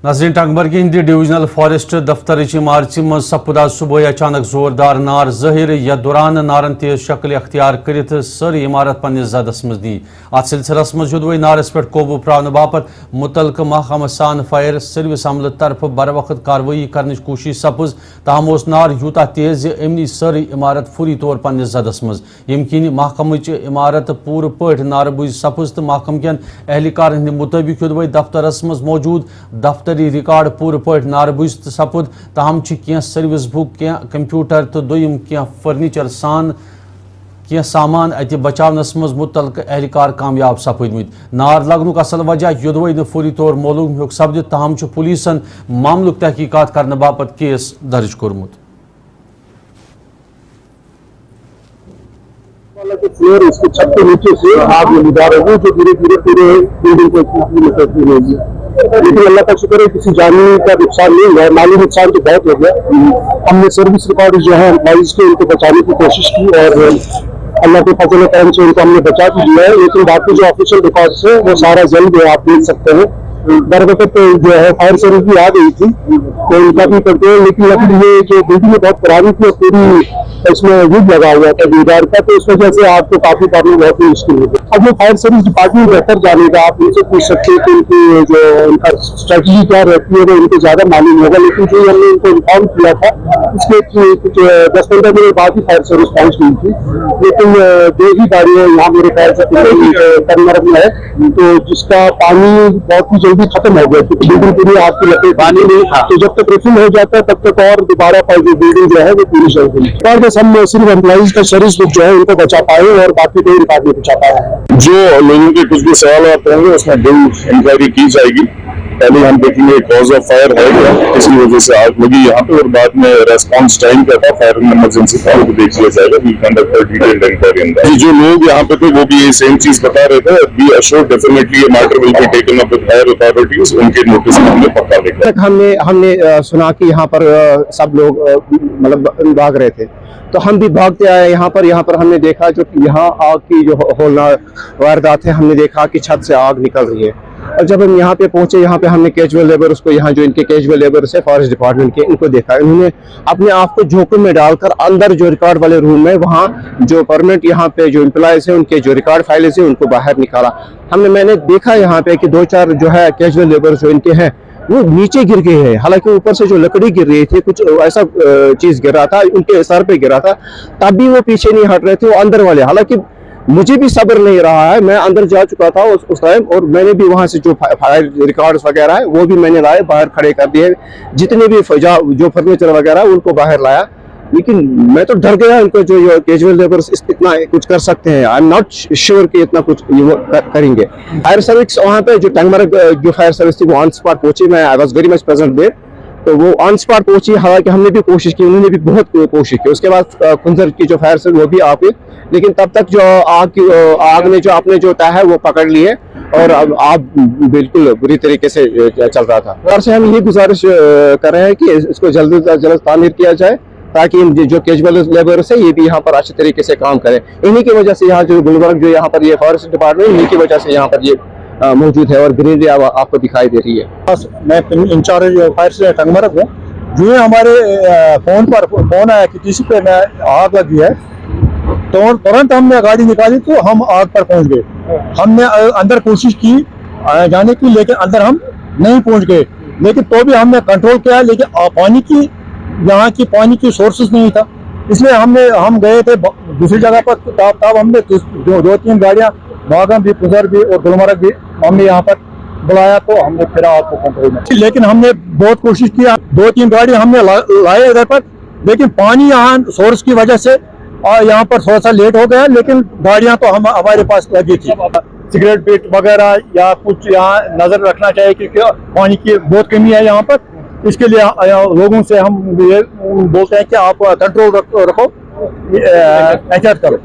नाज़रीन टंगमर्गी Hindi divisional forest दफ्तर इमारत मं सपद आज सुबह अचानक जोरदार नार ज़ाहिर यथ दौरान नारन तेज शक्ल अख्तियार कर सारी इमारत पन्निस जदस मं दी। अत सिलसिलस मं युदव नारस पे काबू प्रावन बापत मुतलका महकमा सान फायर सर्विस अमल तरफ बर वक्त कार्रवाई करने कोशिश सपज ताहम उस नार यूता तेज अमनी सारी इमारत फौरी तौर पन्निस जदस मं यम किन महकमच इमारत पूर पठ नारबुज सपज तो महकम कन एहलकार हंद मुताबिक युदव दफ्तरस मं मौजूद दफ्तर रिकॉर्ड पूर पठ नारबुज सपुद तहम क्या सर्विस बुक क्या कंप्यूटर तो दोयम क्या फर्नीचर सान क्या सामान अत बचावनस मज मुतलक एहलकार कामयाब सपदमत। नार लगनुक असल वजह युदव फौरी तौर मालूम हो सपदित तहम पुलिसन मामलुक तहकीकात करने बापत केस दर्ज कोर्मुत। फ्लोर इसके छत के नीचे से आग गुजार होगी जो धीरे धीरे पूरे बिल्डिंग को होगी, लेकिन अल्लाह का शुक्र है किसी जानी का नुकसान नहीं हुआ। माली नुकसान तो बहुत हो गया। हमने सर्विस रिकॉर्ड जो है एम्प्लॉइज के उनको बचाने की कोशिश की और अल्लाह के फजल करम से उनको हमने बचा भी दिया है, लेकिन बाकी जो ऑफिशियल रिकॉर्ड्स है वो सारा जल्द है, आप देख सकते हैं। दर वक्त जो है फायर सर्विस भी आ गई थी तो उनका भी करते हैं, लेकिन लकड़ी ये जो बिल्डिंग बहुत पुरानी थी और पूरी इसमें वुड लगा हुआ था दीवार का, तो इस वजह से आग को काफी काबू बहुत ही मुश्किल हो गया। अब वो फायर सर्विस डिपार्टमेंट बेहतर जानेगा, आप उनसे पूछ सकते हैं कि उनकी जो उनका स्ट्रेटजी क्या रहती है वो उनको ज्यादा मालूम होगा। लेकिन जो हमने उनको इन्फॉर्म किया था उसके कुछ 10-15 मिनट बाद ही फायर सर्विस पहुंच गई थी, लेकिन दो ही गाड़ियां यहाँ मेरे ख्याल से टंगमर्ग में है तो जिसका पानी बहुत ही जल्दी खत्म हो गया क्योंकि बिल्डिंग पूरी आग की लपेट पानी नहीं था, तो जब तक रिफिल हो जाता है तब तक और दोबारा जो बिल्डिंग जो है वो पूरी चल गई। और बस हम सिर्फ एम्प्लॉइज का सर्विस बुक जो है उनको बचा पाए और बाकी कोई रिकॉर्ड नहीं बचा पाए। जो लोगों के कुछ भी सवाल आते होंगे उसमें बिल्ड इंक्वायरी की जाएगी। पहले हम देखेंगे कॉज ऑफ फायर है क्या, किसी वजह से आग लगी यहाँ पे, और बाद में रेस्पॉन्स टाइम क्या था, फायर एंड इमरजेंसी कॉल को देख लिया जाएगा। We conduct a detailed inquiry in that. जो लोग यहाँ पे थे वो भी ये सेम चीज बता रहे थे। बी अश्योर्ड डेफिनेटली ये matter will be taken up with higher authorities, उनके नोटिस में हमने पक्का लेकर। हमने सुना कि यहाँ पर सब लोग मतलब भाग रहे थे तो हम भी भागते आए यहाँ पर हमने देखा जो यहाँ आग की जो होलनार वारदात है, हमने देखा कि छत से आग निकल रही है। और जब हम यहाँ पे पहुंचे, यहाँ पे हमने कैजुअल लेबर्स को, यहाँ जो इनके कैजुअल लेबर्स है फॉरेस्ट डिपार्टमेंट के, इनको देखा। इन्होंने अपने आप को जोखिम में डालकर अंदर जो रिकॉर्ड वाले रूम में वहाँ जो परमानेंट यहाँ पे जो एम्प्लॉयज है उनके जो रिकॉर्ड फाइल्स है उनको बाहर निकाला। मैंने देखा यहाँ पे कि 2-4 जो है कैजुअल लेबर्स जो इनके हैं वो नीचे गिर गए हैं। हालांकि ऊपर से जो लकड़ी गिर रही थी, कुछ ऐसा चीज गिरा था, उनके सर पे गिरा था, तब भी वो पीछे नहीं हट रहे थे, वो अंदर वाले। हालांकि मुझे भी सब्र नहीं रहा है, मैं अंदर जा चुका था उस टाइम और मैंने भी वहां से जो फायर रिकॉर्ड्स वगैरह है वो भी मैंने लाए, बाहर खड़े कर दिए। जितने भी जो फर्नीचर वगैरह उनको बाहर लाया, लेकिन मैं तो डर गया। इनको जो कैजुअल लेबर्स इतना कुछ कर सकते हैं, आई एम नॉट श्योर कि इतना कुछ ये करेंगे। फायर सर्विस वहाँ पे जो टंगमर्ग जो फायर सर्विस थी वो ऑन स्पॉट पहुंची। मैं I was very much present there, तो वो ऑन स्पॉट पहुंची। हालांकि हमने भी कोशिश की, उन्होंने भी बहुत कोशिश की। उसके बाद कुंजर की जो फायर सर्विस वो भी आ गई, लेकिन तब तक जो आग ने जो अपने जो तय है वो पकड़ लिए और अब आग बिल्कुल बुरी तरीके से चल रहा था। और से हम ये गुजारिश कर रहे हैं कि इसको जल्द से जल्द तामीर किया जाए ताकि जो कैजुअल लेबर्स है ये भी यहाँ पर अच्छे तरीके से काम करें। इन्हीं की वजह से यहाँ जो गुलबर्ग जो यहाँ पर ये फॉरेस्ट डिपार्टमेंट, इन्हीं की वजह से यहाँ पर ये मौजूद है और ग्रीनरी आपको दिखाई दे रही है। मैं इंचार्ज फायर से टंगमर्ग हूँ। जो है हमारे फोन आया कि किसी पे आग लगी है, तो तुरंत हमने गाड़ी निकाली तो हम आग पर पहुंच गए। हमने अंदर कोशिश की जाने की, लेकिन अंदर हम नहीं पहुंच गए, लेकिन तो भी हमने कंट्रोल किया। लेकिन यहाँ की पानी की सोर्सेज नहीं था, इसलिए हम गए थे दूसरी जगह पर। तब हमने 2-3 गाड़ियां बागम भी, पुजर भी और गुलमर्ग भी हमने यहाँ पर बुलाया, तो हमने फिर आपको कंट्रोल में। लेकिन हमने बहुत कोशिश किया, 2-3 गाड़ी हमने लाए इधर पर, लेकिन पानी यहाँ सोर्स की वजह से यहाँ पर थोड़ा सा लेट हो गया। लेकिन गाड़ियां तो हमारे पास लगी थी। सिगरेट पीट वगैरह या कुछ यहाँ नजर रखना चाहिए क्योंकि पानी की बहुत कमी है यहाँ पर। इसके लिए लोगों से हम ये बोलते हैं कि आप कंट्रोल रखो, एहतियात करो।